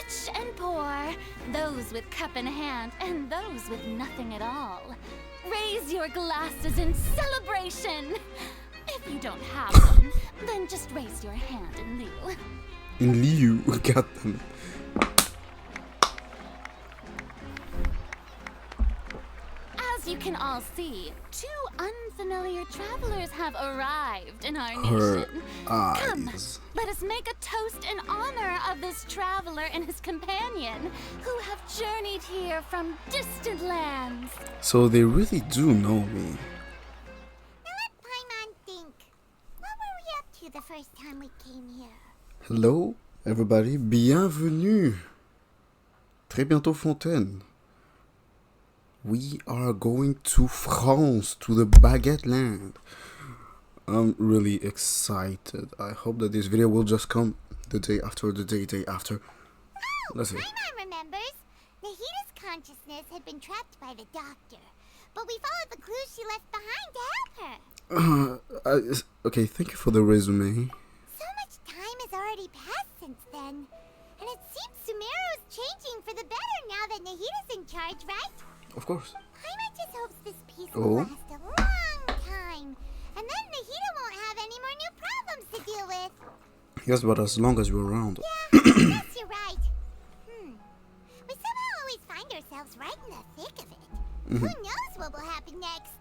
rich and poor, those with cup in hand and those with nothing at all. Raise your glasses in celebration. If you don't have one, then just raise your hand in lieu. In lieu, got them. As you can all see, two unfamiliar travelers have arrived in our Her nation. Come, eyes. let us make a toast in honor of this traveler and his companion, who have journeyed here from distant lands. So they really do know me. Now let Paimon think. What were we up to the first time we came here? Hello, everybody. Bienvenue. Très bientôt, Fontaine. We are going to France, to the Baguette Land. I'm really excited. I hope that this video will just come the day after, day after. Oh, Let's see. Paimon remembers. Nahita's consciousness had been trapped by the doctor, but we followed the clues she left behind to help her. Okay, thank you for the resume. So much time has already passed since then, and it seems Sumeru's changing for the better now that Nahita's in charge, right? Of course. Paimon just hopes this peace will Oh. last a long time, and then Nahita won't have any more new problems to deal with. Yes, but as long as you're around. Yeah, I guess you're right. We somehow always find ourselves right in the thick of it. Who knows what will happen next?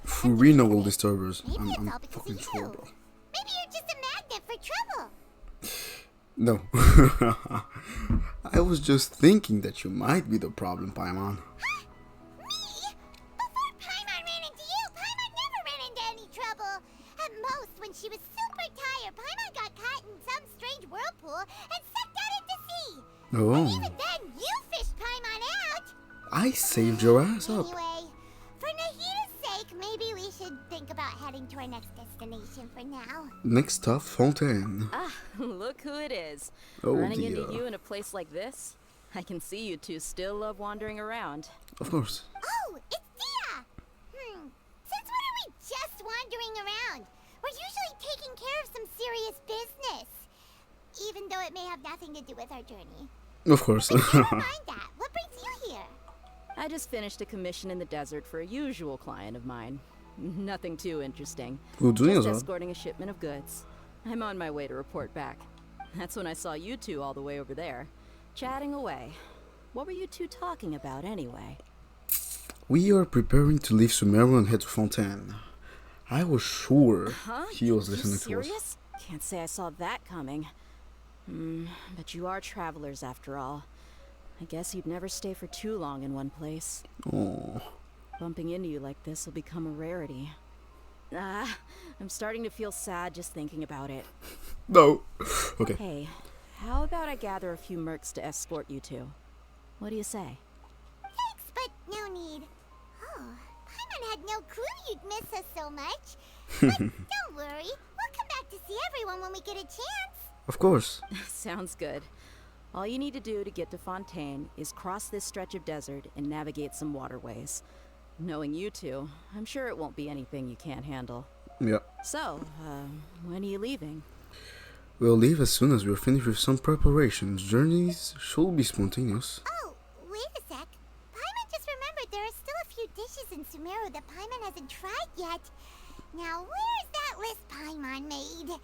FURINA will disturb us. Maybe it's I'm all because fucking of sure, you. bro. Maybe you're just a magnet for trouble. No. I was just thinking that you might be the problem, Paimon. Me? Before Paimon ran into you, Paimon never ran into any trouble. At most, when she was super tired, Paimon got caught in some strange whirlpool and sucked out into sea. And Oh. even then, you fished Paimon out. I saved your ass up. Anyway, for Nahita's sake, maybe we should think about heading to our next destination for now. Next stop, Fontaine. Ah, look who it is. Oh, Running dear. into you in a place like this? I can see you two still love wandering around. Of course. Oh, it's Dia! Since when are we just wandering around? We're usually taking care of some serious business. Even though it may have nothing to do with our journey. Of course. Never mind that. What brings you here? I just finished a commission in the desert for a usual client of mine. Nothing too interesting. Goed doen, Just zo. escorting a shipment of goods. I'm on my way to report back. That's when I saw you two all the way over there, chatting away. What were you two talking about anyway? We are preparing to leave Sumeru and head to Fontaine. I was sure he was listening you to us. serious? Can't say I saw that coming. But you are travelers after all. I guess you'd never stay for too long in one place. Oh. Bumping into you like this will become a rarity. I'm starting to feel sad just thinking about it. No. Okay. Hey, how about I gather a few mercs to escort you two? What do you say? Thanks, but no need. Oh, Paimon had no clue you'd miss us so much. But don't worry, we'll come back to see everyone when we get a chance. Of course. Sounds good. All you need to do to get to Fontaine is cross this stretch of desert and navigate some waterways. Knowing you two, I'm sure it won't be anything you can't handle. Yeah. So, when are you leaving? We'll leave as soon as we're finished with some preparations. Journeys should be spontaneous. Oh, wait a sec. Paimon just remembered there are still a few dishes in Sumeru that Paimon hasn't tried yet. Now, where's that list Paimon made?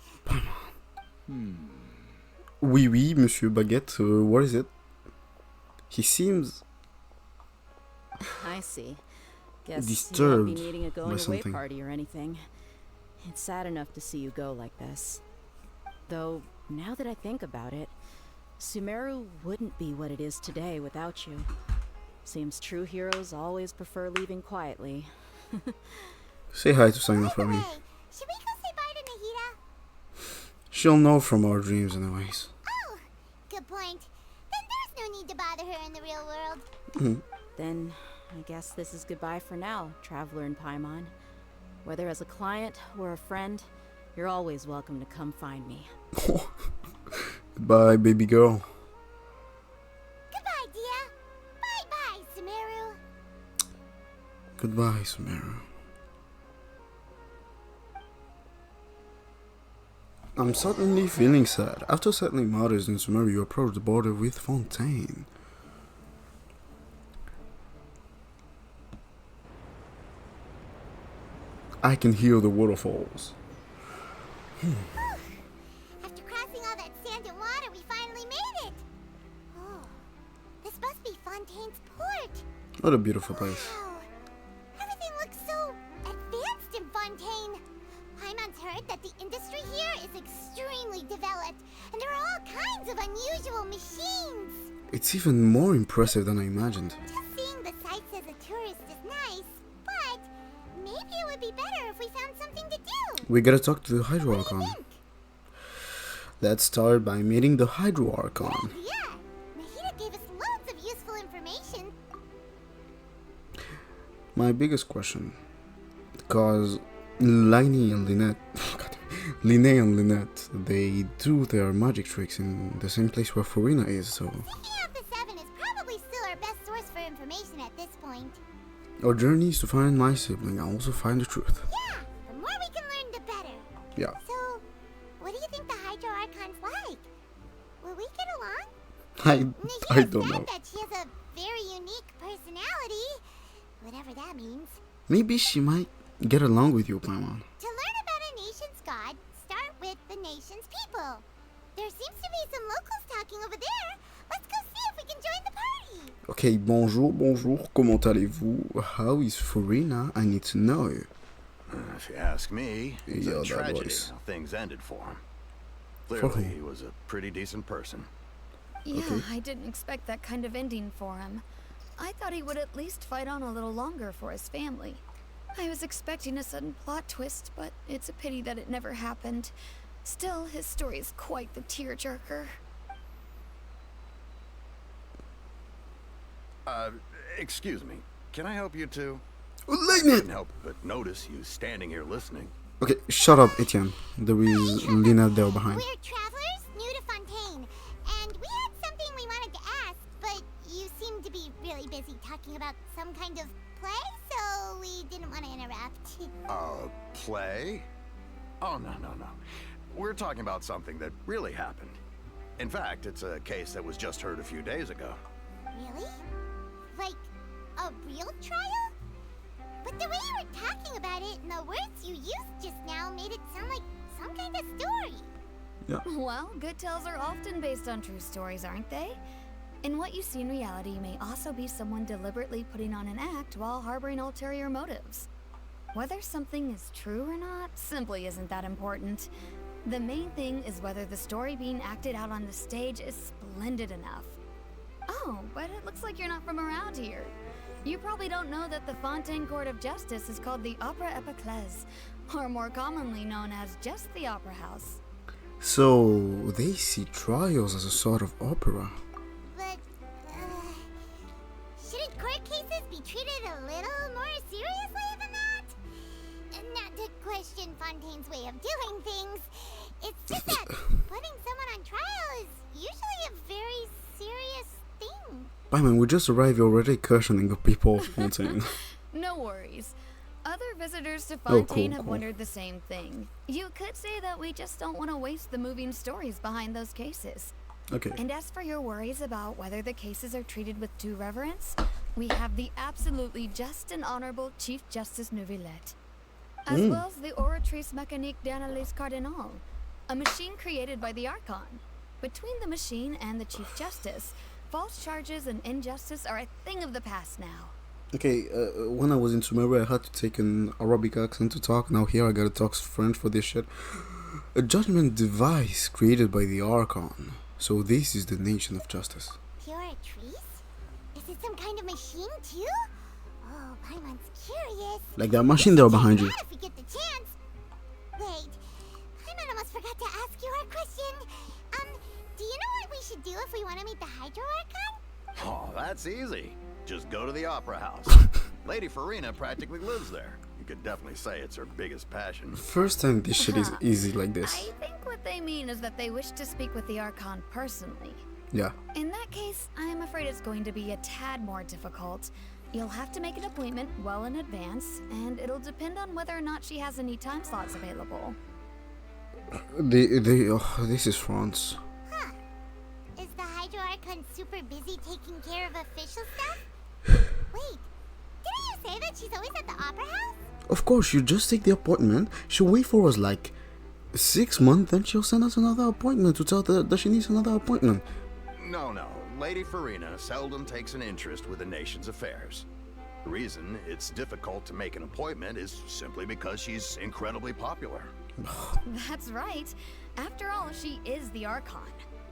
Oui, oui, Monsieur Baguette. What is it? He seems I see. Guess disturbed you won't be needing a by going away something. party or anything. It's sad enough to see you go like this. Though, now that I think about it, Sumeru wouldn't be what it is today without you. Seems true heroes always prefer leaving quietly. Say hi to Simon By for the me. way, should we go say bye to Nahita? She'll know from our dreams anyways. Oh, good point. Then there's no need to bother her in the real world. Then, I guess this is goodbye for now, Traveler in Paimon. Whether as a client or a friend, you're always welcome to come find me. Goodbye, baby girl. Goodbye, Dia. Bye-bye, Sumeru. Goodbye, Sumeru. I'm suddenly feeling sad. After settling matters in Sumeru, you approach the border with Fontaine. I can hear the waterfalls. After crossing all that sand and water, we finally made it. Oh, this must be Fontaine's port. What a beautiful place. Wow. Everything looks so advanced in Fontaine. Paimon's heard that the industry here is extremely developed, and there are all kinds of unusual machines. It's even more impressive than I imagined. Just seeing the sights as a tourist is nice, but maybe it would be better if we found something to do. We gotta talk to the Hydro What do you Archon. think? Let's start by meeting the Hydro Archon. Yeah, Nahida gave us loads of useful information. My biggest question, because LYNEY and LYNETTE and LYNETTE, they do their magic tricks in the same place where FURINA is, so Seeking out the Seven is probably still our best source for information at this point. our journey is to find my sibling and also find the truth. Yeah, the more we can learn, the better. Yeah. So, what do you think the Hydro Archon's like? Will we get along? I Nahida don't said know. that she has a very unique personality, whatever that means. Maybe she might get along with you, Paimon. To learn about a nation's god, start with the nation's people. There seems to be some locals talking over there. Let's go see if we can join the party. Okay, bonjour, comment allez-vous? How is FURINA? I need to know. If you ask me, it's Yeah, a that tragedy voice. how things ended for him. For Clearly, who? he was a pretty decent person. Yeah, Okay. I didn't expect that kind of ending for him. I thought he would at least fight on a little longer for his family. I was expecting a sudden plot twist, but it's a pity that it never happened. Still, his story is quite the tearjerker. Excuse me. Can I help you too? LYNETTE! Couldn't help but notice you standing here listening. Okay, shut up, Etienne. There is Lina there behind. We're travelers new to Fontaine, and we had something we wanted to ask, but you seem to be really busy talking about some kind of play, so we didn't want to interrupt. Play? Oh, no. We're talking about something that really happened. In fact, it's a case that was just heard a few days ago. Really? Like, a real trial? But the way you were talking about it and the words you used just now made it sound like some kind of story. Well, good tales are often based on true stories, aren't they? And what you see in reality may also be someone deliberately putting on an act while harboring ulterior motives. Whether something is true or not simply isn't that important. The main thing is whether the story being acted out on the stage is splendid enough. Oh, but it looks like you're not from around here. You probably don't know that the Fontaine Court of Justice is called the ep53, or more commonly known as just the Opera House. So, they see trials as a sort of opera. But, shouldn't court cases be treated a little more seriously than that? Not to question Fontaine's way of doing things. It's just that putting someone on trial is usually a very serious thing. Paimon, we just arrived, you're already questioning the people of Fontaine. No worries. Other visitors to Oh, Fontaine cool, have cool. wondered the same thing. You could say that we just don't want to waste the moving stories behind those cases. Okay. And as for your worries about whether the cases are treated with due reverence, we have the absolutely just and honorable Chief Justice Neuvillette, as well as the Oratrice Mécanique d'Analyse Cardinal, a machine created by the Archon. Between the machine and the Chief Justice, false charges and injustice are a thing of the past now. Okay, when I was in Sumeru, I had to take an Arabic accent to talk. Now here I gotta talk French for this shit. A judgment device created by the Archon. So this is the nation of justice. Puratrice? Is it some kind of machine too? Oh, Paimon's curious. Like that machine there behind you. If we get the chance. Wait, Paimon almost forgot to ask you our question. Do you know what we should do if we want to meet the Hydro Archon? Oh, that's easy. Just go to the Opera House. Lady FURINA practically lives there. You could definitely say it's her biggest passion. First time this shit is easy like this. I think what they mean is that they wish to speak with the Archon personally. Yeah. In that case, I'm afraid it's going to be a tad more difficult. You'll have to make an appointment well in advance, and it'll depend on whether or not she has any time slots available. This is France. Huh. Is the Hydro Archon super busy taking care of official stuff? Wait, didn't you say that she's always at the Opera House? Of course, you just take the appointment. She'll wait for us like 6 months, then she'll send us another appointment to tell her that she needs another appointment. No. Lady FURINA seldom takes an interest with the nation's affairs. The reason it's difficult to make an appointment is simply because she's incredibly popular. That's right. After all, she is the Archon.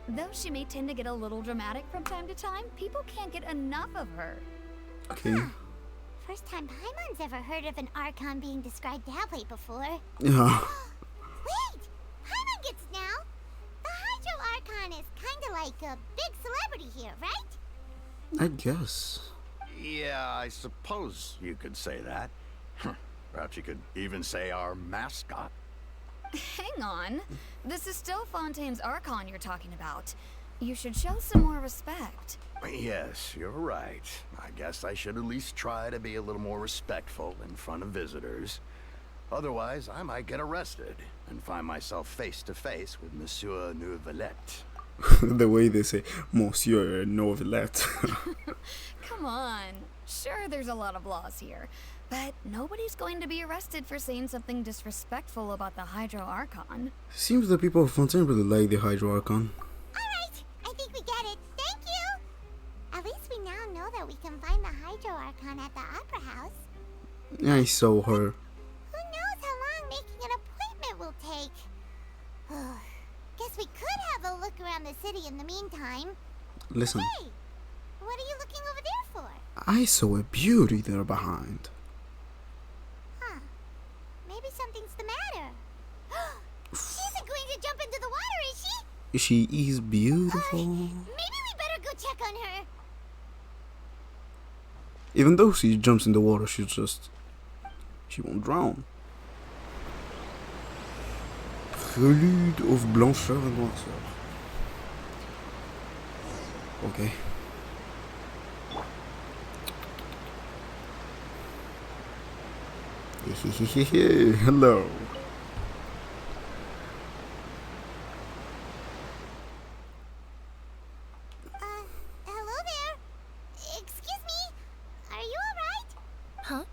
Though she may tend to get a little dramatic from time to time, people can't get enough of her. Okay. First time Paimon's ever heard of an Archon being described that way before. Yeah. Wait! Paimon gets now! The Hydro Archon is kinda like a big celebrity here, right? I guess. Yeah, I suppose you could say that. Perhaps you could even say our mascot. Hang on. This is still Fontaine's Archon you're talking about. You should show some more respect. Yes, you're right. I guess I should at least try to be a little more respectful in front of visitors. Otherwise, I might get arrested and find myself face to face with Monsieur Neuvillette. The way they say Monsieur Neuvillette. Come on. Sure, there's a lot of laws here, but nobody's going to be arrested for saying something disrespectful about the Hydro Archon. Seems the people of Fontaine really like the Hydro Archon. Alright, I think we get it. Thank you! At least we now know that we can find the Hydro Archon at the Opera House. I saw her. Who knows how long making an appointment will take? Guess we could have a look around the city in the meantime. Listen, Hey! What are you looking over there for? I saw a beauty there behind. Huh. Maybe something's the matter. She isn't going to jump into the water, is she? She is beautiful. Maybe we better go check on her. Even though she jumps in the water, she won't drown. Prélude of blancheur et noirceur. Okay. Hello. Hello there. Excuse me. Are you alright?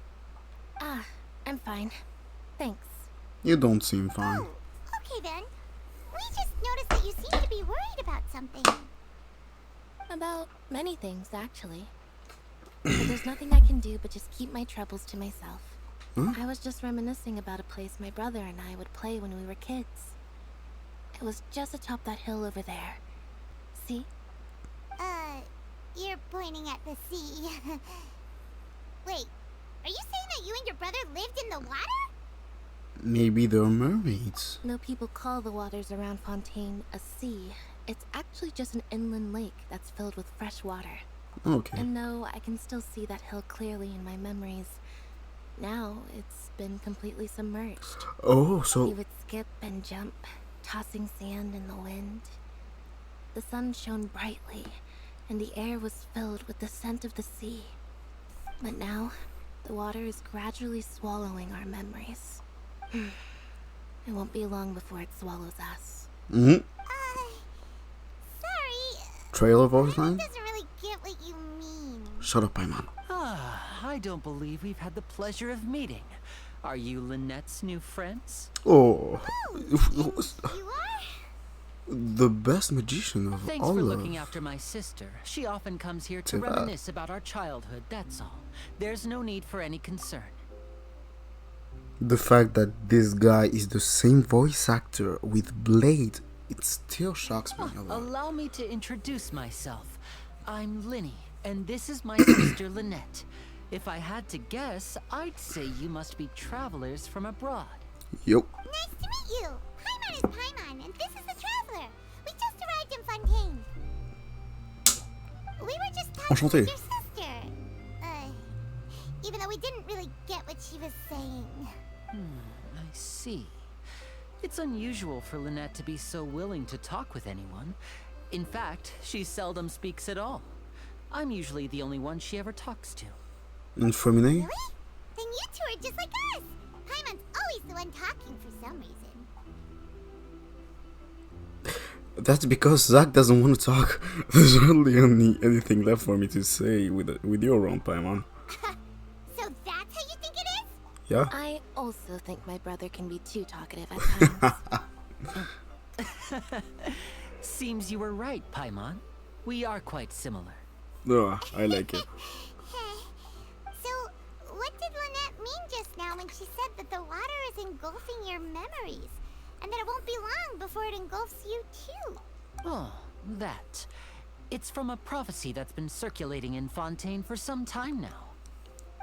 Huh? I'm fine. Thanks. You don't seem fine. Oh, okay then. We just noticed that you seem to be worried about something. About many things, actually. But there's nothing I can do but just keep my troubles to myself. Huh? I was just reminiscing about a place my brother and I would play when we were kids. It was just atop that hill over there. See? You're pointing at the sea. Wait, are you saying that you and your brother lived in the water? Maybe they're mermaids. No people call the waters around Fontaine a sea. It's actually just an inland lake that's filled with fresh water. Okay. And though I can still see that hill clearly in my memories, now it's been completely submerged. Oh, We so would skip and jump, tossing sand in the wind. The sun shone brightly, and the air was filled with the scent of the sea. But now, the water is gradually swallowing our memories. It won't be long before it swallows us. Sorry. trailer voice I line? doesn't really get what you mean. Shut up, Paiman. I don't believe we've had the pleasure of meeting. Are you Lynette's new friends? Oh, You are? the best magician of Thanks all for of looking after my sister. She often comes here to To that. reminisce about our childhood, that's all. There's no need for any concern. The fact that this guy is the same voice actor with Blade, it still shocks me a lot. Allow me to introduce myself. I'm LYNEY, and this is my sister Lynette. If I had to guess, I'd say you must be travelers from abroad. Yup. Nice to meet you. Paimon is Paimon, and this is the Traveler. We just arrived in Fontaine. We were just talking Enchanté. with your sister. Even though we didn't really get what she was saying. I see. It's unusual for Lynette to be so willing to talk with anyone. In fact, she seldom speaks at all. I'm usually the only one she ever talks to. And FURINA? Really? Then you two are just like us. Paimon's always the one talking for some reason. That's because Zach doesn't want to talk. There's hardly anything left for me to say with you around, Paimon. So that's how you think it is? Yeah? I also think my brother can be too talkative at times. Seems you were right, Paimon. We are quite similar. Oh, I like it. So, what did Lynette mean just now when she said that the water is engulfing your memories? And that it won't be long before it engulfs you too? Oh, that. It's from a prophecy that's been circulating in Fontaine for some time now.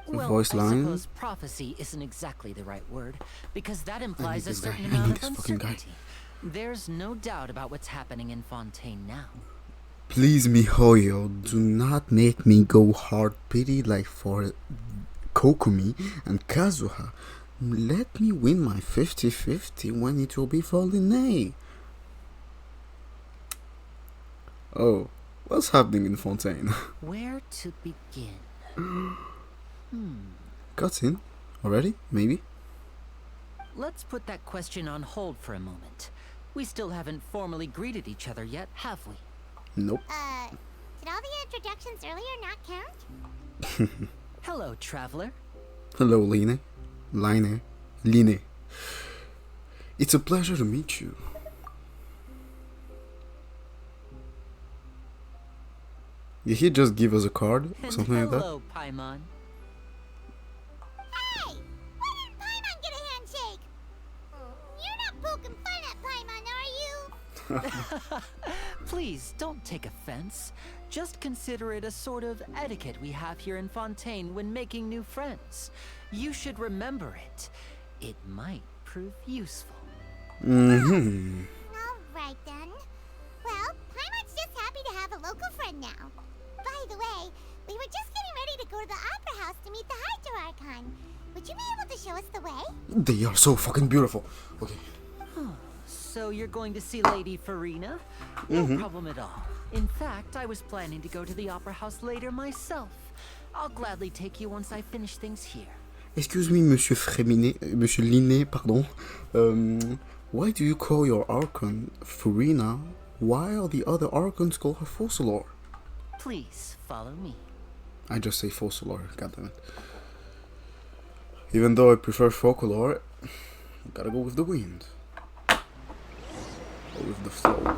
Well, Voice I line? suppose prophecy isn't exactly the right word, because that implies a this guy. certain I amount need of this fucking guy. uncertainty. There's no doubt about what's happening in Fontaine now. Please, MiHoYo, do not make me go hard pity like for Kokumi and Kazuha. Let me win my 50-50 when it will be for LYNETTE. Oh, what's happening in Fontaine? Where to begin? Cutscene? Already? Maybe? Let's put that question on hold for a moment. We still haven't formally greeted each other yet, have we? Nope. Did all the introductions earlier not count? Hello, traveler. Hello, LYNETTE. It's a pleasure to meet you. Did he just give us a card? And Something like that? hello, Paimon. Hey! Why didn't Paimon get a handshake? You're not poking fun at Paimon, are you? Please, don't take offense. Just consider it a sort of etiquette we have here in Fontaine when making new friends. You should remember it. It might prove useful. Mm-hmm. Alright then. Well, Paimon's just happy to have a local friend now. By the way, we were just getting ready to go to the opera house to meet the Hydro Archon. Would you be able to show us the way? They are so fucking beautiful. Okay. So you're going to see Lady FURINA? No problem at all. In fact, I was planning to go to the opera house later myself. I'll gladly take you once I finish things here. Excuse me, Monsieur LYNETTE, pardon. Why do you call your Archon FURINA while the other Archons call her Focalor? Please, follow me. I just say Focalor, goddammit. Even though I prefer Focalor, I gotta go with the wind. Or with the flow.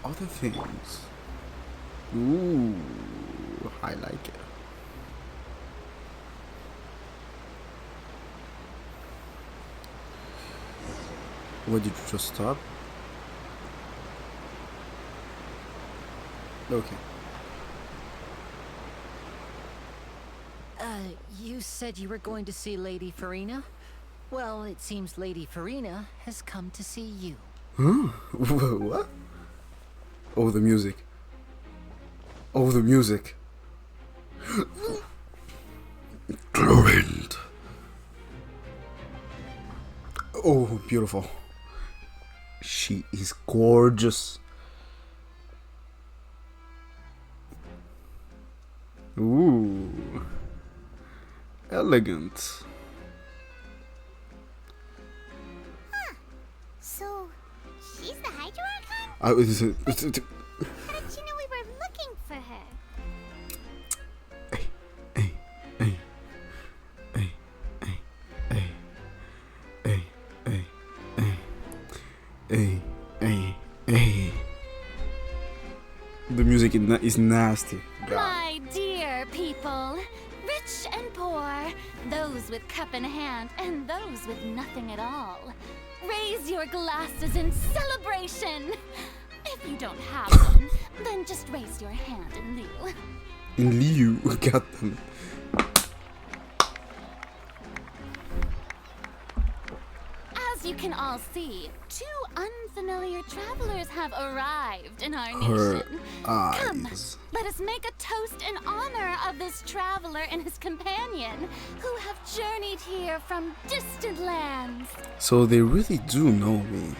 Other things. Ooh, I like it. What, did you just stop? Okay. You said you were going to see Lady FURINA? Well, it seems Lady FURINA has come to see you. Huh? What? Oh, the music. Oh, the music. Glorind. Oh, beautiful. She is gorgeous. Ooh. Elegant. So, she's the Hydro Archon? I was. How did you know we were looking for her? Hey. The music is nasty. My dear people, rich and poor, those with cup in hand and those with nothing at all, raise your glasses in celebration. If you don't have one, then just raise your hand in lieu. In Liu, got them. As you can all see, two unfamiliar travelers have arrived in our Her nation. Come, eyes. let us make a toast in honor of this traveler and his companion, who have journeyed here from distant lands. So they really do know me.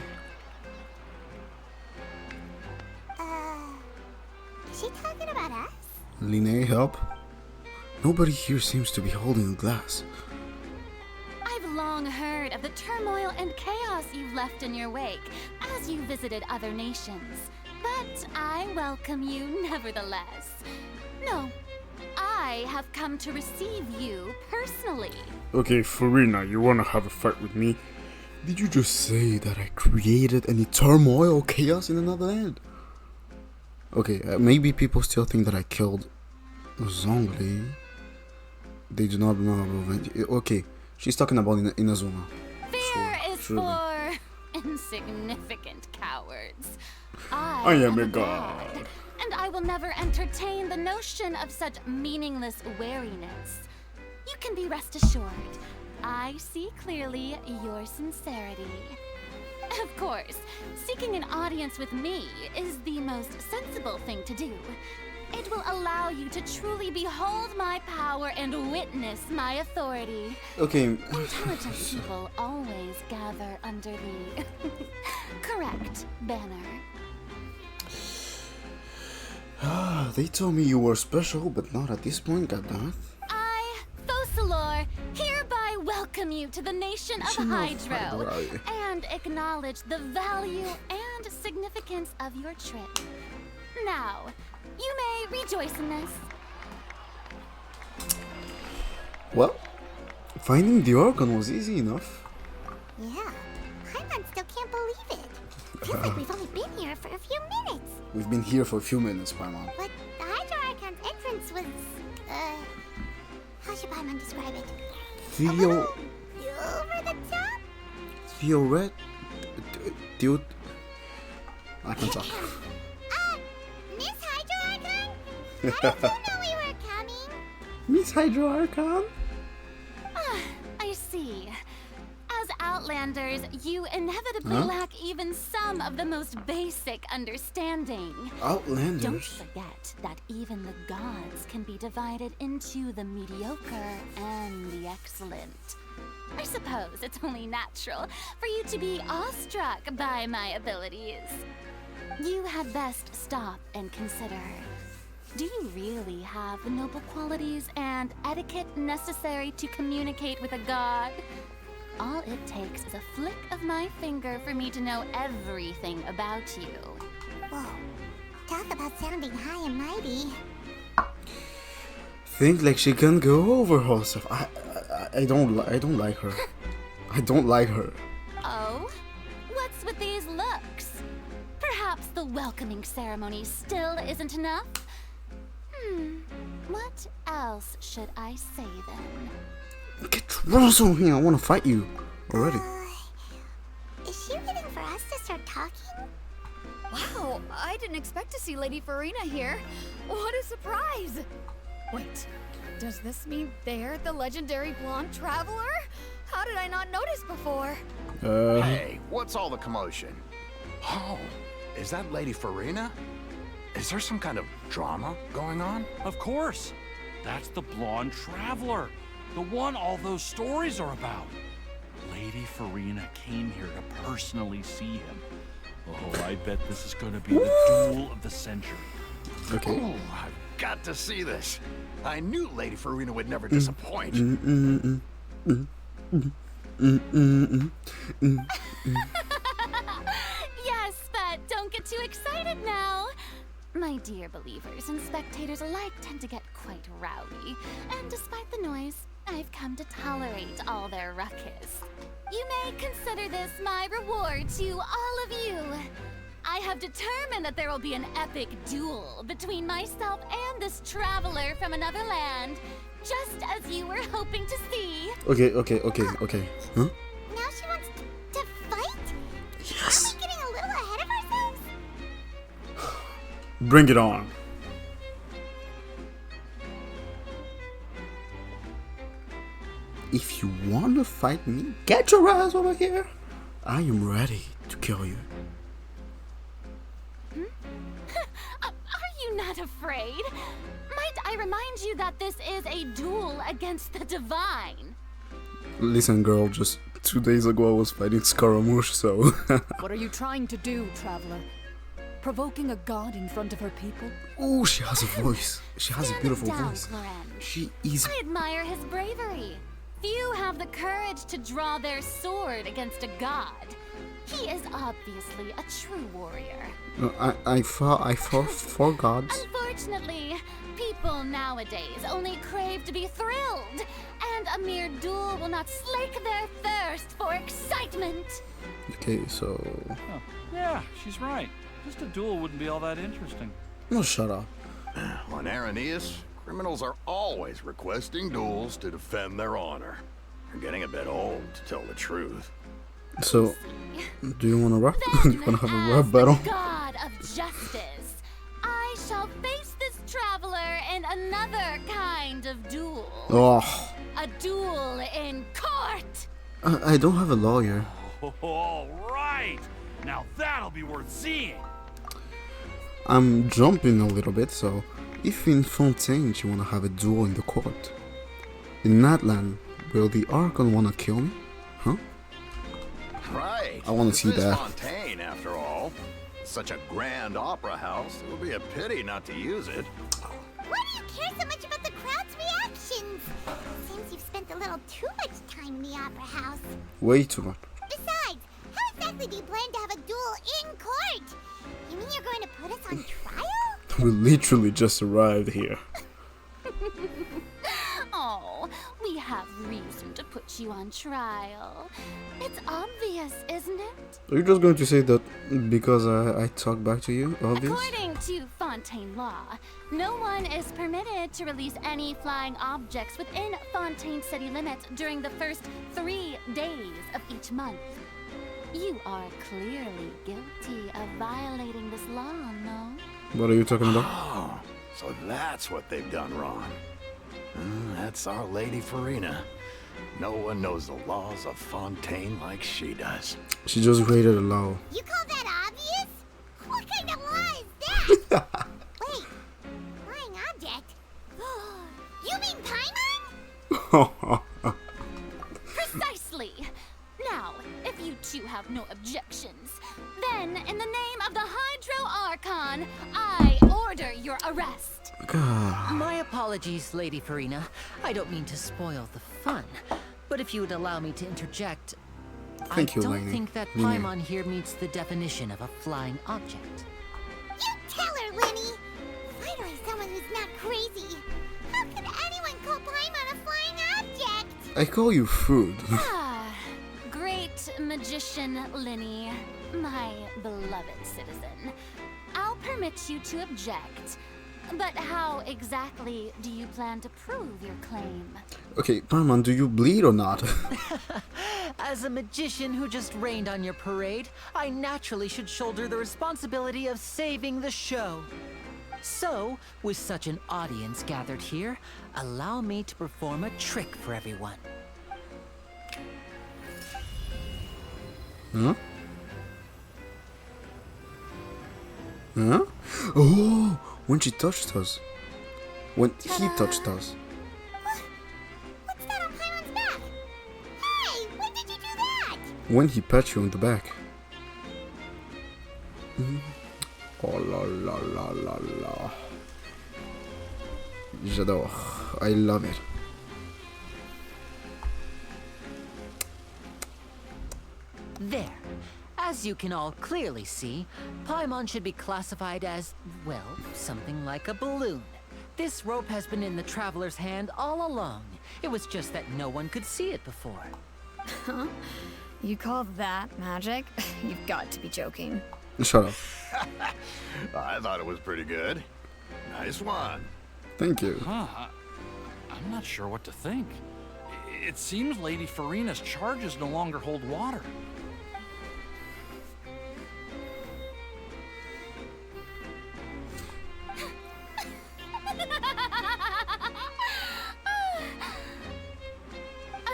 Is she talking about us? LYNETTE, help. Nobody here seems to be holding a glass. I've long long heard of the turmoil and chaos you've left in your wake as you visited other nations. But I welcome you nevertheless. No, I have come to receive you personally. Okay, Furina, you wanna have a fight with me? Did you just say that I created any turmoil or chaos in another land? Okay, maybe people still think that I killed Zhongli. They do not know about it. Okay, she's talking about Inazuma. Fear is surely. for insignificant cowards. I am a god. And I will never entertain the notion of such meaningless wariness. You can be rest assured, I see clearly your sincerity. Of course, seeking an audience with me is the most sensible thing to do. It will allow you to truly behold my power and witness my authority. Okay. Intelligent people always gather under the correct banner. They told me you were special, but not at this point, goddammit. I, Focalor, hereby welcome you to the nation of Hydro and acknowledge the value and significance of your trip. Now, you may rejoice in this. Well, finding the Archon was easy enough. Yeah, Paimon still can't believe it. Feels like we've only been here for a few minutes. We've been here for a few minutes, Paimon. But the Hydro Archon's entrance was, how should Paimon describe it? Over the top? Theoret... Dude... I can talk. Miss Hydro Archon? How did you know we were coming? Miss Hydro Archon? I see. As Outlanders, you inevitably lack even some of the most basic understanding. Outlanders? Don't forget that even the gods can be divided into the mediocre and the excellent. I suppose it's only natural for you to be awestruck by my abilities. You had best stop and consider. Do you really have the noble qualities and etiquette necessary to communicate with a god? All it takes is a flick of my finger for me to know everything about you. Whoa, talk about sounding high and mighty. Think like she can go over herself. I don't like her. I don't like her. Oh? What's with these looks? Perhaps the welcoming ceremony still isn't enough? What else should I say then? Get Russell here, I want to fight you already. Is she waiting for us to start talking? Wow, I didn't expect to see Lady FURINA here. What a surprise! Wait, does this mean they're the legendary blonde traveler? How did I not notice before? Hey, what's all the commotion? Oh, is that Lady FURINA? Is there some kind of drama going on? Of course. That's the blonde traveler. The one all those stories are about. Lady FURINA came here to personally see him. Oh, I bet this is going to be the duel of the century. Okay. Oh, I've got to see this. I knew Lady FURINA would never disappoint. Yes, but don't get too excited now. My dear believers and spectators alike tend to get quite rowdy, and despite the noise, I've come to tolerate all their ruckus. You may consider this my reward to all of you. I have determined that there will be an epic duel between myself and this traveler from another land, just as you were hoping to see. Okay. Huh? Now she wants to fight? Yes. Are we getting a little ahead of ourselves? Bring it on. If you want to fight me, get your ass over here. I am ready to kill you. Are you not afraid? Might I remind you that this is a duel against the divine? Listen, girl, just 2 days ago I was fighting Scaramouche, so... What are you trying to do, traveler? Provoking a god in front of her people? Oh, she has a voice. She has a beautiful Stand down, voice. Cloren. She is... I admire his bravery. Few have the courage to draw their sword against a god. He is obviously a true warrior. I fought for gods. Unfortunately, people nowadays only crave to be thrilled, and a mere duel will not slake their thirst for excitement. Okay, so... Oh, yeah, she's right. Just a duel wouldn't be all that interesting. No, shut up. On Araneus, criminals are always requesting duels to defend their honor. They're getting a bit old, to tell the truth. So, do you want to rap? Then, You want to have a as rap battle? the god of justice, I shall face this traveler in another kind of duel. Oh, A duel in court! I don't have a lawyer. All right. Now that'll be worth seeing. I'm jumping a little bit, so if in Fontaine you want to have a duel in the court, in Natlan, will the Archon want to kill me? Huh? Right. I wanna see This is that. Fontaine, after all. Such a grand opera house. It would be a pity not to use it. Why do you care so much about the crowd's reactions? Seems you've spent a little too much time in the opera house. Way too much. Besides, how exactly do you plan to have a duel in court? You mean you're going to put us on trial? We literally just arrived here. Oh, we have reason to put you on trial. It's obvious, isn't it? Are you just going to say that because I talk back to you? Obvious? According to Fontaine law, no one is permitted to release any flying objects within Fontaine city limits during the first 3 days of each month. You are clearly guilty of violating this law, no? What are you talking about? Oh, so that's what they've done wrong. That's our Lady FURINA. No one knows the laws of Fontaine like she does. She just rated a law. You call that obvious? What kind of law is that? Wait, flying object? You mean Paimon? Precisely! Now, if you two have no objections, then in the name of the Hydro Archon, I order your arrest. God. My apologies, Lady FURINA. I don't mean to spoil the fun, but if you would allow me to interject, Thank you, I don't LYNEY. think that LYNEY. Paimon here meets the definition of a flying object. You tell her, Linny. Finally someone who's not crazy. How could anyone call Paimon a flying object? I call you food. Ah, great magician LYNEY, my beloved citizen. I'll permit you to object, but how exactly do you plan to prove your claim? Okay, Paimon, do you bleed or not? As a magician who just rained on your parade, I naturally should shoulder the responsibility of saving the show. So, with such an audience gathered here, allow me to perform a trick for everyone. Huh? Huh? Oh, when she touched us. When he touched us. What's that on Paimon's back? Hey, when did you do that? When he pat you on the back. Oh la la la la la. J'adore. I love it. There. As you can all clearly see, Paimon should be classified as, well, something like a balloon. This rope has been in the traveler's hand all along. It was just that no one could see it before. Huh? You call that magic? You've got to be joking. Shut up. I thought it was pretty good. Nice one. Thank you. Huh? I'm not sure what to think. It seems Lady FURINA's charges no longer hold water.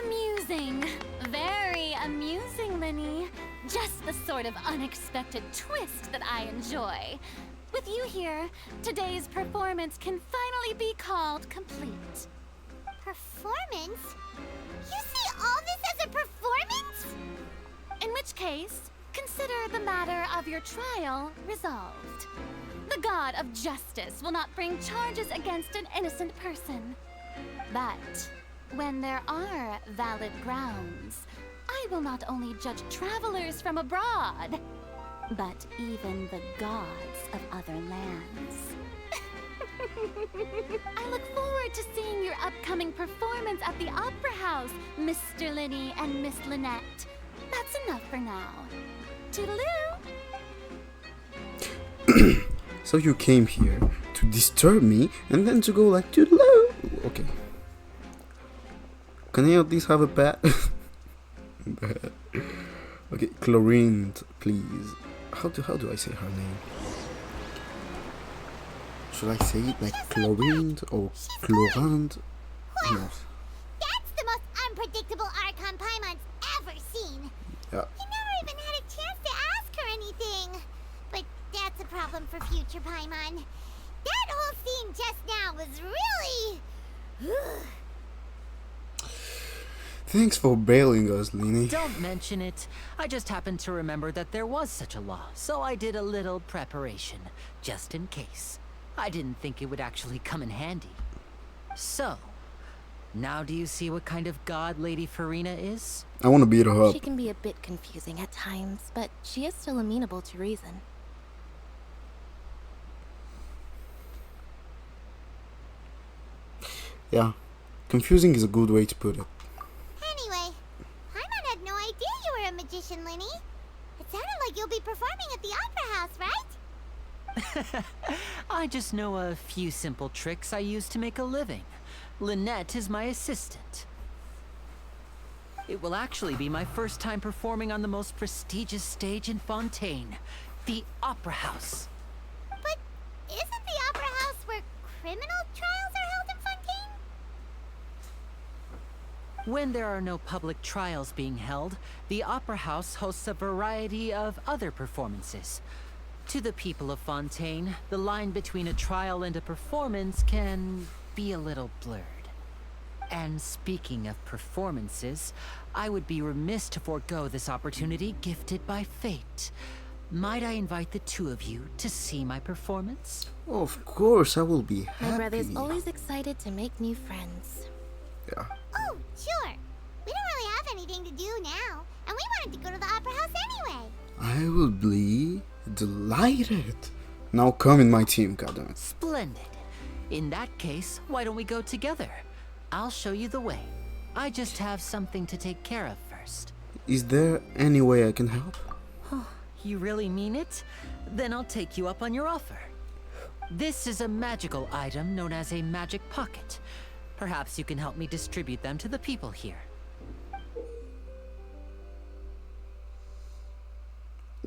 Amusing. Very amusing, LYNEY. Just the sort of unexpected twist that I enjoy. With you here, today's performance can finally be called complete. Performance? You see all this as a performance? In which case, consider the matter of your trial resolved. The god of justice will not bring charges against an innocent person. But when there are valid grounds, I will not only judge travelers from abroad, but even the gods of other lands. I look forward to seeing your upcoming performance at the Opera House, Mr. Linney and Miss Lynette. That's enough for now. Toodaloo! So you came here to disturb me and then to go like toodaloo. Okay. Can I at least have a pet? Okay, Chlorine, please. How do I say her name? Should I say it like Chlorine or Chlorand? No. That's the most unpredictable Archon Paimon's ever seen. Yeah. He never even had a chance to ask her anything. But that's a problem for future Paimon. That whole scene just now was really... Thanks for bailing us, LYNEY. Don't mention it. I just happened to remember that there was such a law, so I did a little preparation, just in case. I didn't think it would actually come in handy. So, now do you see what kind of god Lady FURINA is? I want to beat her up. She can be a bit confusing at times, but she is still amenable to reason. Yeah, confusing is a good way to put it. Anyway, Paimon had no idea you were a magician, Linney. It sounded like you'll be performing at the Opera House, right? I just know a few simple tricks I use to make a living. Lynette is my assistant. It will actually be my first time performing on the most prestigious stage in Fontaine, the Opera House. But isn't the Opera House where criminal trials are held in Fontaine? When there are no public trials being held, the Opera House hosts a variety of other performances. To the people of Fontaine, the line between a trial and a performance can be a little blurred. And speaking of performances, I would be remiss to forego this opportunity gifted by fate. Might I invite the two of you to see my performance? Of course, I will be happy. My brother's always excited to make new friends. Yeah. Oh, sure. We don't really have anything to do now, and we wanted to go to the Opera House anyway. I will be delighted. Now come in my team, goddammit. Splendid. In that case, why don't we go together? I'll show you the way. I just have something to take care of first. Is there any way I can help? You really mean it? Then I'll take you up on your offer. This is a magical item known as a magic pocket. Perhaps you can help me distribute them to the people here.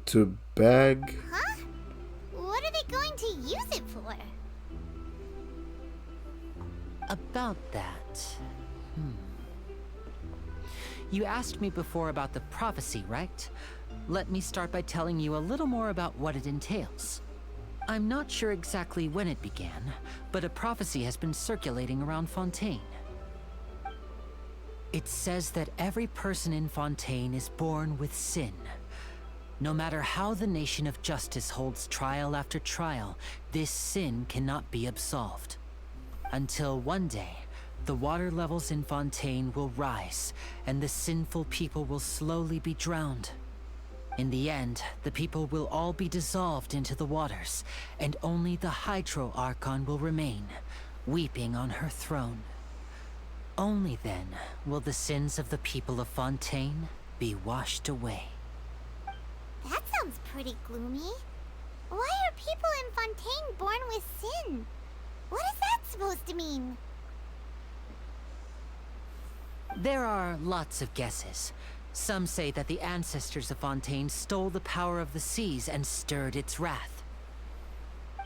To bag? Huh? What are they going to use it for? About that... You asked me before about the prophecy, right? Let me start by telling you a little more about what it entails. I'm not sure exactly when it began, but a prophecy has been circulating around Fontaine. It says that every person in Fontaine is born with sin. No matter how the nation of justice holds trial after trial, this sin cannot be absolved. Until one day, the water levels in Fontaine will rise, and the sinful people will slowly be drowned. In the end, the people will all be dissolved into the waters, and only the Hydro Archon will remain, weeping on her throne. Only then will the sins of the people of Fontaine be washed away. That sounds pretty gloomy. Why are people in Fontaine born with sin? What is that supposed to mean? There are lots of guesses. Some say that the ancestors of Fontaine stole the power of the seas and stirred its wrath.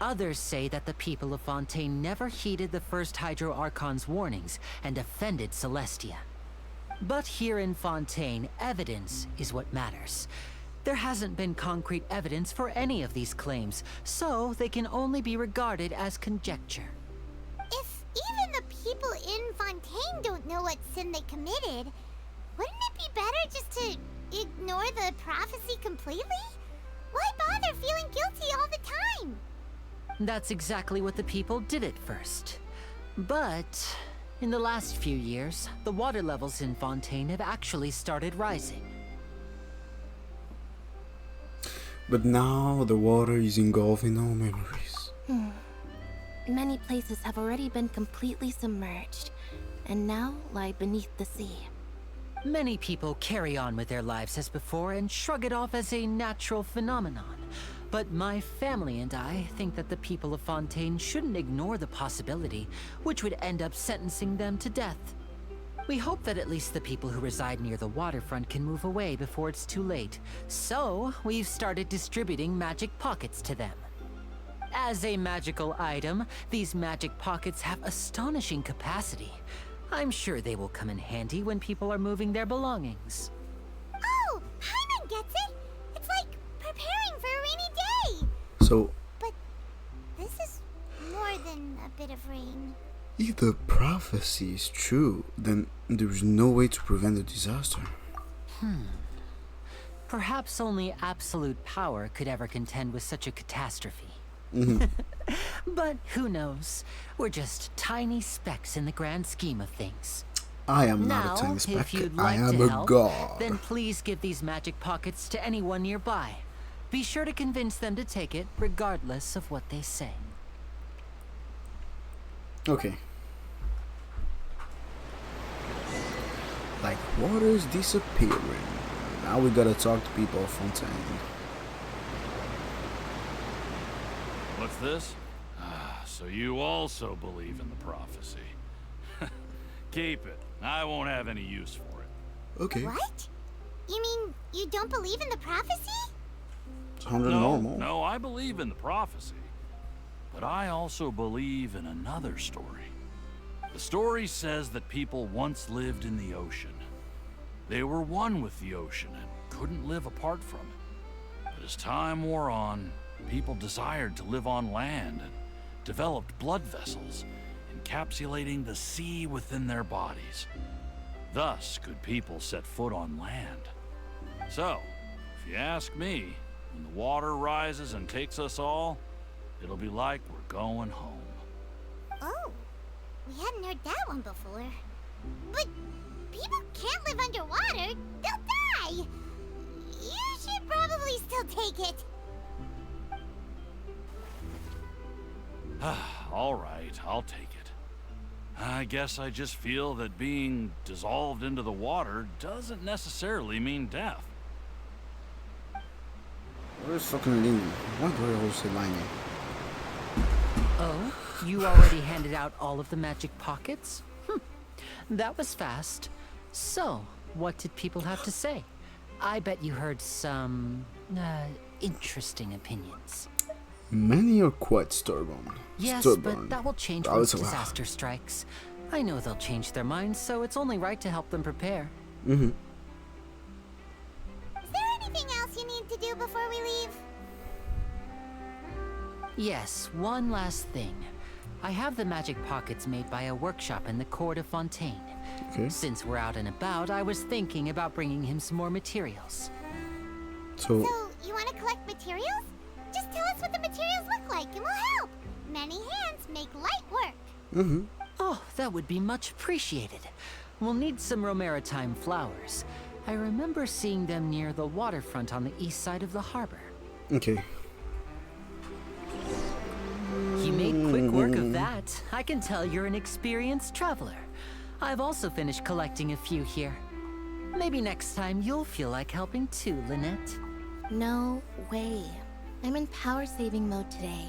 Others say that the people of Fontaine never heeded the first Hydro Archon's warnings and offended Celestia. But here in Fontaine, evidence is what matters. There hasn't been concrete evidence for any of these claims, so they can only be regarded as conjecture. If even the people in Fontaine don't know what sin they committed, wouldn't it be better just to ignore the prophecy completely? Why bother feeling guilty all the time? That's exactly what the people did at first. But In the last few years, the water levels in Fontaine have actually started rising. But now the water is engulfing all memories. Many places have already been completely submerged, and now lie beneath the sea. Many people carry on with their lives as before and shrug it off as a natural phenomenon. But my family and I think that the people of Fontaine shouldn't ignore the possibility, which would end up sentencing them to death. We hope that at least the people who reside near the waterfront can move away before it's too late. So, we've started distributing magic pockets to them. As a magical item, these magic pockets have astonishing capacity. I'm sure they will come in handy when people are moving their belongings. Oh, Hyman gets it! It's like preparing for a rainy day! So, But this is more than a bit of rain. if the prophecy is true, then there's no way to prevent a disaster. Perhaps only absolute power could ever contend with such a catastrophe. But who knows? We're just tiny specks in the grand scheme of things. I am Now, not a tiny if speck. you'd I like am to a help, god. then please give these magic pockets to anyone nearby. Be sure to convince them to take it, regardless of what they say. Okay. Like water's disappearing. Now we gotta talk to people of Fontaine. What's this? So you also believe in the prophecy. Keep it. I won't have any use for it. Okay. What? You mean you don't believe in the prophecy? Sounded No, normal. no, I believe in the prophecy. But I also believe in another story. The story says that people once lived in the ocean. They were one with the ocean and couldn't live apart from it. But as time wore on, people desired to live on land and developed blood vessels, encapsulating the sea within their bodies. Thus could people set foot on land. So, if you ask me, when the water rises and takes us all, it'll be like we're going home. Oh, we hadn't heard that one before. But people can't live underwater. They'll die. You should probably still take it. All right, I'll take it. I guess I just feel that being dissolved into the water doesn't necessarily mean death. Where's fucking LYNEY? Why do I always say LYNEY? Oh, you already handed out all of the magic pockets? That was fast. So, what did people have to say? I bet you heard some, interesting opinions. Many are quite stubborn. Yes, Stubborn. but that will change Oh, once it's a lot. disaster strikes. I know they'll change their minds, so it's only right to help them prepare. Mm-hmm. Is there anything else you need to do before we leave? Yes, one last thing. I have the magic pockets made by a workshop in the court of Fontaine. Okay. Since we're out and about, I was thinking about bringing him some more materials. So, So, you want to collect materials? Just tell us what the materials look like and we'll help. Many hands make light work. mm-hmm. Oh, that would be much appreciated. We'll need some romaritime flowers. I remember seeing them near the waterfront on the east side of the harbor. Okay. You made quick work of that. I can tell you're an experienced traveler. I've also finished collecting a few here. Maybe next time you'll feel like helping too, Lynette. No way. I'm in power-saving mode today.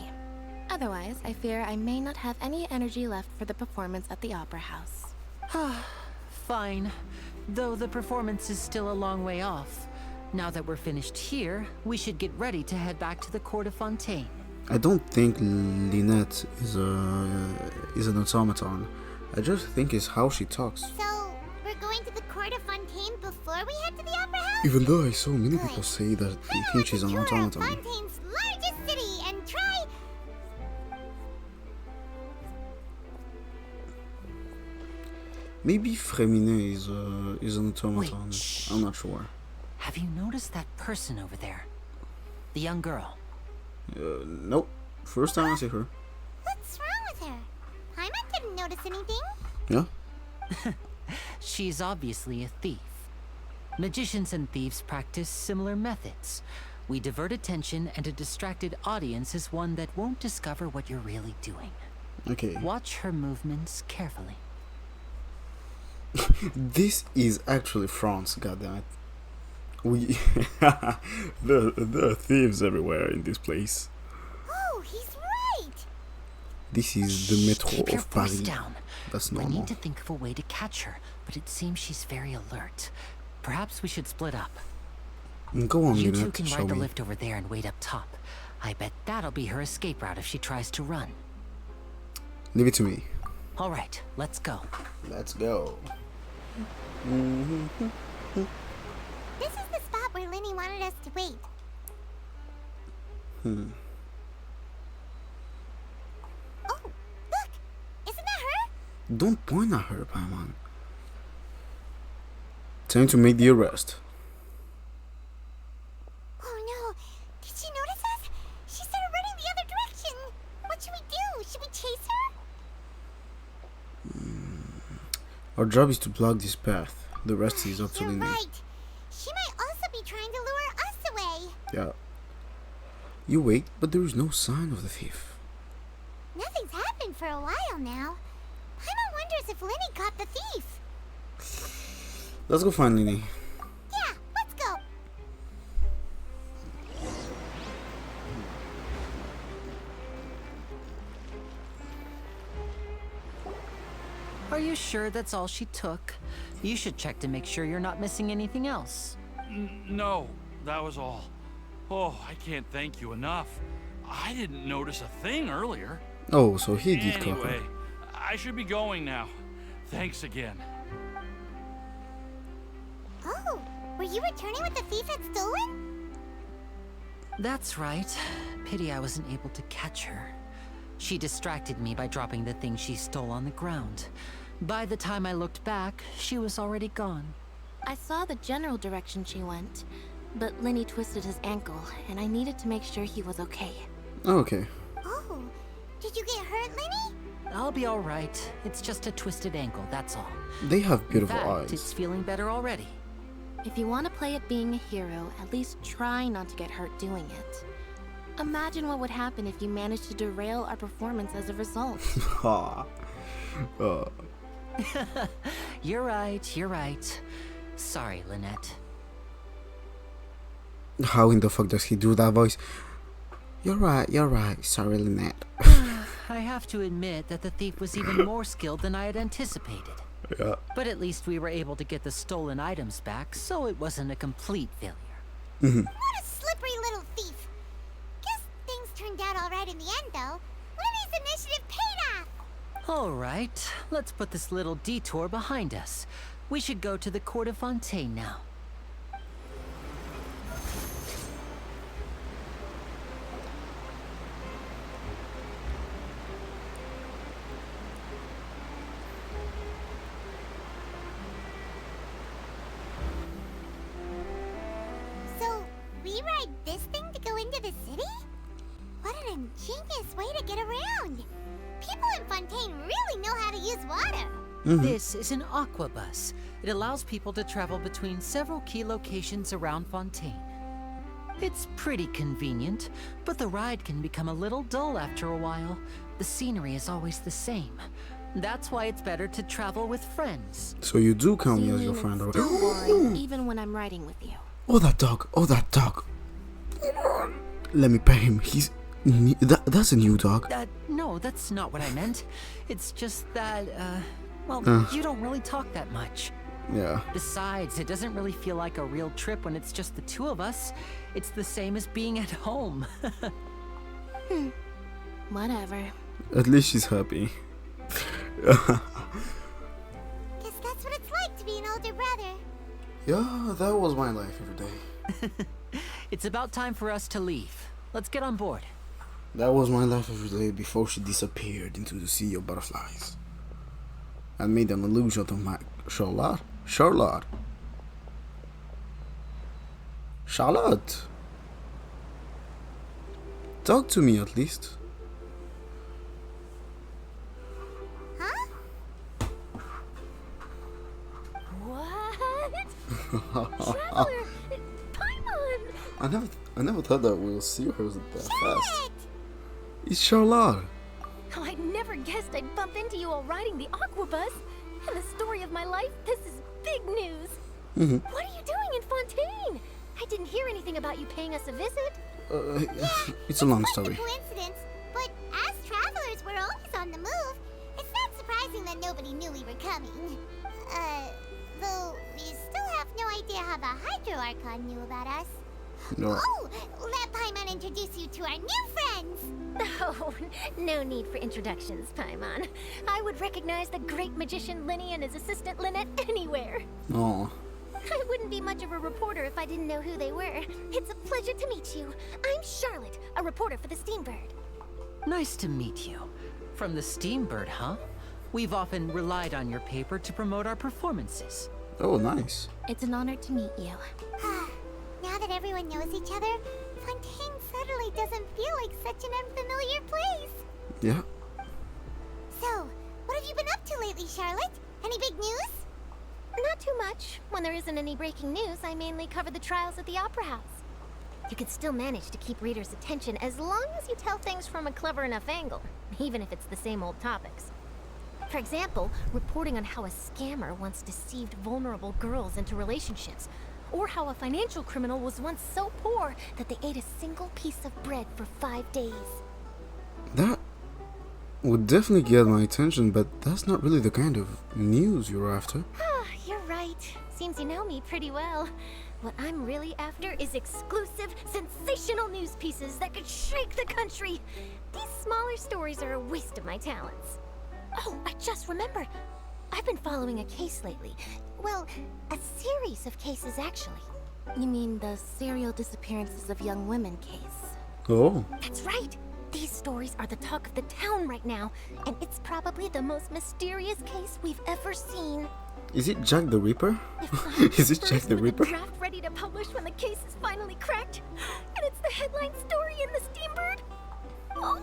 Otherwise, I fear I may not have any energy left for the performance at the Opera House. Fine. Though the performance is still a long way off. Now that we're finished here, we should get ready to head back to the court of Fontaine. I don't think Lynette is an automaton. I just think it's how she talks. So, we're going to the court of Fontaine before we head to the Opera House? Even though I saw many people say that they think she's an Tour of automaton. Fontaine's largest city and try... Maybe FURINA is an automaton. Wait, shh. I'm not sure. Have you noticed that person over there? The young girl. Nope. First time I see her. What's wrong with her? Paimon didn't notice anything. Yeah. She's obviously a thief. Magicians and thieves practice similar methods. We divert attention, and a distracted audience is one that won't discover what you're really doing. Okay. Watch her movements carefully. This is actually France, goddammit. We there are thieves everywhere in this place. Oh, he's right. This is the metro Keep your of voice Paris. down. That's We normal. need to think of a way to catch her, but it seems she's very alert. Perhaps we should split up. Go on, You two Lynette, can show ride the me. lift over there and wait up top. I bet that'll be her escape route if she tries to run. Leave it to me. All right, let's go. Let's go. This is the spot where Lyney wanted us to wait. Oh, look! Isn't that her? Don't point at her, Paimon. Time to make the arrest. Oh no! Did she notice us? She started running the other direction. What should we do? Should we chase her? Our job is to block this path. The rest is up to You're Lyney. right. She might also be trying to lure us away. Yeah. You wait, but there is no sign of the thief. Nothing's happened for a while now. Paimon wonders if Lyney caught the thief. Let's go find Lyney. Yeah, let's go. Are you sure that's all she took? You should check to make sure you're not missing anything else. No, that was all. Oh, I can't thank you enough. I didn't notice a thing earlier. Oh, so he did caught Anyway, her. I should be going now. Thanks again. Oh, were you returning what the thief had stolen? That's right. Pity I wasn't able to catch her. She distracted me by dropping the thing she stole on the ground. By the time I looked back, she was already gone. I saw the general direction she went, but Lyney twisted his ankle, and I needed to make sure he was okay. Oh, okay. Oh, did you get hurt, Lyney? I'll be all right. It's just a twisted ankle, that's all. They have In beautiful fact, eyes. it's feeling better already. If you want to play at being a hero, at least try not to get hurt doing it. Imagine what would happen if you managed to derail our performance as a result. Ha. You're right, you're right. Sorry, Lynette. How in the fuck does he do that voice? You're right. Sorry, Lynette. I have to admit that the thief was even more skilled than I had anticipated. Yeah. But at least we were able to get the stolen items back, so it wasn't a complete failure. What a slippery little thief. Guess things turned out all right in the end, though. Lyney's initiative paid off. All right, let's put this little detour behind us. We should go to the court of FONTAINE now. So, we ride this thing to go into the city? What an ingenious way to get around. People in Fontaine really know how to use water. This is an aqua bus. It allows people to travel between several key locations around Fontaine. It's pretty convenient, but the ride can become a little dull after a while. The scenery is always the same. That's why it's better to travel with friends. So you do count me You as your mean friend, it's right? still boring, even when I'm riding with you. Oh, that dog. Let me pet him. He's... That's a new dog. No, that's not what I meant. It's just that, well, you don't really talk that much. Yeah. Besides, it doesn't really feel like a real trip when it's just the two of us. It's the same as being at home. Whatever. At least she's happy. Guess that's what it's like to be an older brother. Yeah, that was my life every day. It's about time for us to leave. Let's get on board. That was my life every day before she disappeared into the sea of butterflies. I made an illusion of my Charlotte. Talk to me at least. Huh? Traveler! Paimon! I never thought that we'll see her that fast. It's Charlotte. Oh, I never guessed I'd bump into you while riding the Aquabus. In the story of my life, this is big news. What are you doing in Fontaine? I didn't hear anything about you paying us a visit. It's a long Quite story. a coincidence, but as travelers, we're always on the move. It's not surprising that nobody knew we were coming. Though we still have no idea how the Hydro Archon knew about us. No. Oh, let Paimon introduce you to our new friends. Oh, no need for introductions, Paimon. I would recognize the great magician LYNEY and his assistant Lynette anywhere. Oh. I wouldn't be much of a reporter if I didn't know who they were. It's a pleasure to meet you. I'm Charlotte, a reporter for the Steambird. Nice to meet you. From the Steambird, huh? We've often relied on your paper to promote our performances. Oh, nice. It's an honor to meet you. Now that everyone knows each other, Fontaine suddenly doesn't feel like such an unfamiliar place. Yeah. So, what have you been up to lately, Charlotte? Any big news? Not too much. When there isn't any breaking news, I mainly cover the trials at the Opera House. You can still manage to keep readers' attention as long as you tell things from a clever enough angle, even if it's the same old topics. For example, reporting on how a scammer once deceived vulnerable girls into relationships, or how a financial criminal was once so poor that they ate a single piece of bread for 5 days. That would definitely get my attention, but that's not really the kind of news you're after. You're right. Seems you know me pretty well. What I'm really after is exclusive, sensational news pieces that could shake the country. These smaller stories are a waste of my talents. Oh, I just remembered. I've been following a case lately. Well, a series of cases, actually. You mean the serial disappearances of young women case? Oh. That's right. These stories are the talk of the town right now, and it's probably the most mysterious case we've ever seen. Is it Jack the Ripper? If Is it Jack the with Ripper? a draft ready to publish when the case is finally cracked, and it's the headline story in the Steambird. Oh,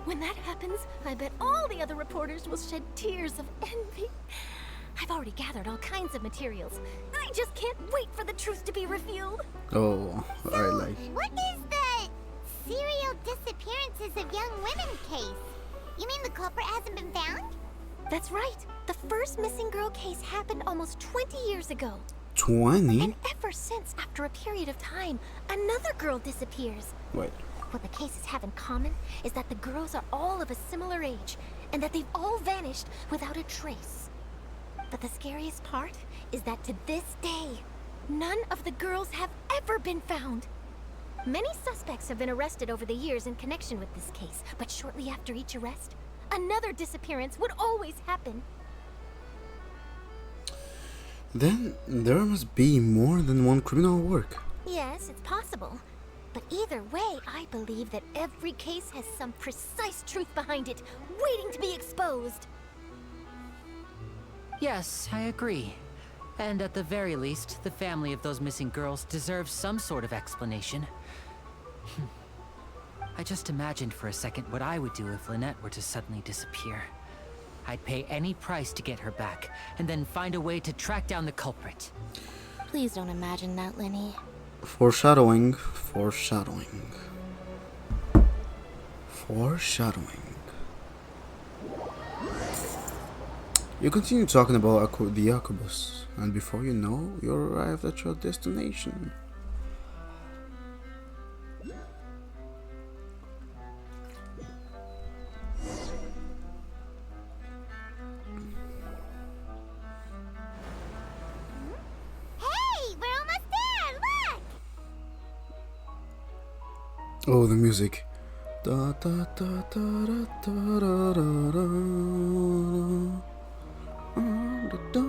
when that happens, I bet all the other reporters will shed tears of envy. I've already gathered all kinds of materials. I just can't wait for the truth to be revealed. Oh, I like. What is the serial disappearances of young women case? You mean the culprit hasn't been found? That's right. The first missing girl case happened almost 20 years ago. 20? And ever since, after a period of time, another girl disappears. Wait. What the cases have in common is that the girls are all of a similar age, and that they've all vanished without a trace. But the scariest part is that to this day, none of the girls have ever been found. Many suspects have been arrested over the years in connection with this case, but shortly after each arrest, another disappearance would always happen. Then there must be more than one criminal at work. Yes, it's possible. But either way, I believe that every case has some precise truth behind it, waiting to be exposed. Yes, I agree. And at the very least, the family of those missing girls deserves some sort of explanation. I just imagined for a second what I would do if Lynette were to suddenly disappear. I'd pay any price to get her back, and then find a way to track down the culprit. Please don't imagine that, LYNEY. Foreshadowing. Foreshadowing. Foreshadowing. You continue talking about the Aquabus, and before you know, you arrived at your destination. Hey, we're almost there! Look! Oh, the music. Da, da, da, da, da, da, da, da, da. Da, da, da.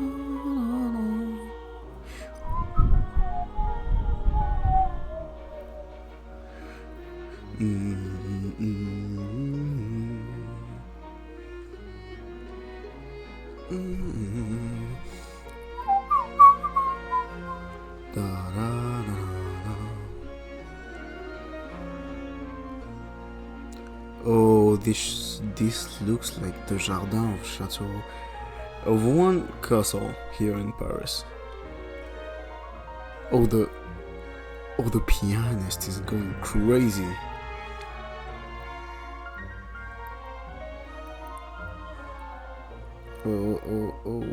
Da, da, da, da. Oh, this looks like the Jardin of Chateau of one castle here in Paris. Oh, the pianist is going crazy. Oh.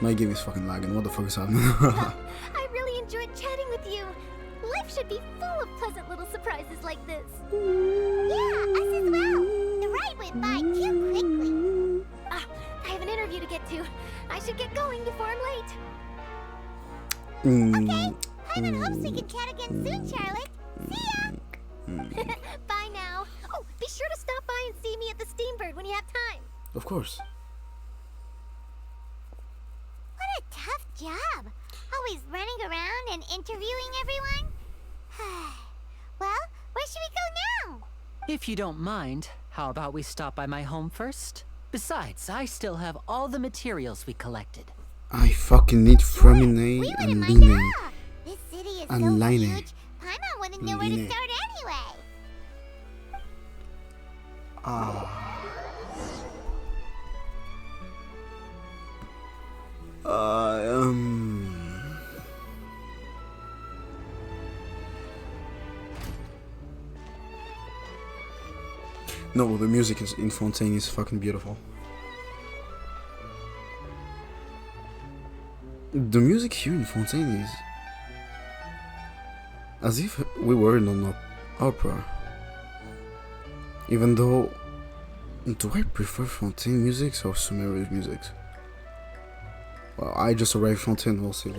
My game is fucking lagging. What the fuck is happening? I really enjoyed chatting with you. Life should be full of pleasant little surprises like this. Yeah, us as well. The ride went by too quickly. I have an interview to get to. I should get going before I'm late. Okay, Paimon hopes we can chat again soon, Charlotte. See ya! Bye now. Oh, be sure to stop by and see me at the Steambird when you have time. Of course. What a tough job. Always running around and interviewing everyone. Well, where should we go now? If you don't mind, how about we stop by my home first? Besides, I still have all the materials we collected. I fucking need FURINA We and wouldn't mind at LYNEY. all. This city is And so LYNEY. huge. Paimon wouldn't know where to LYNEY. start anyway. No, the music in Fontaine is fucking beautiful. The music here in Fontaine is as if we were in an opera. Even though, do I prefer Fontaine music or Sumeru's music? Well, I just arrived Fontaine, we'll see.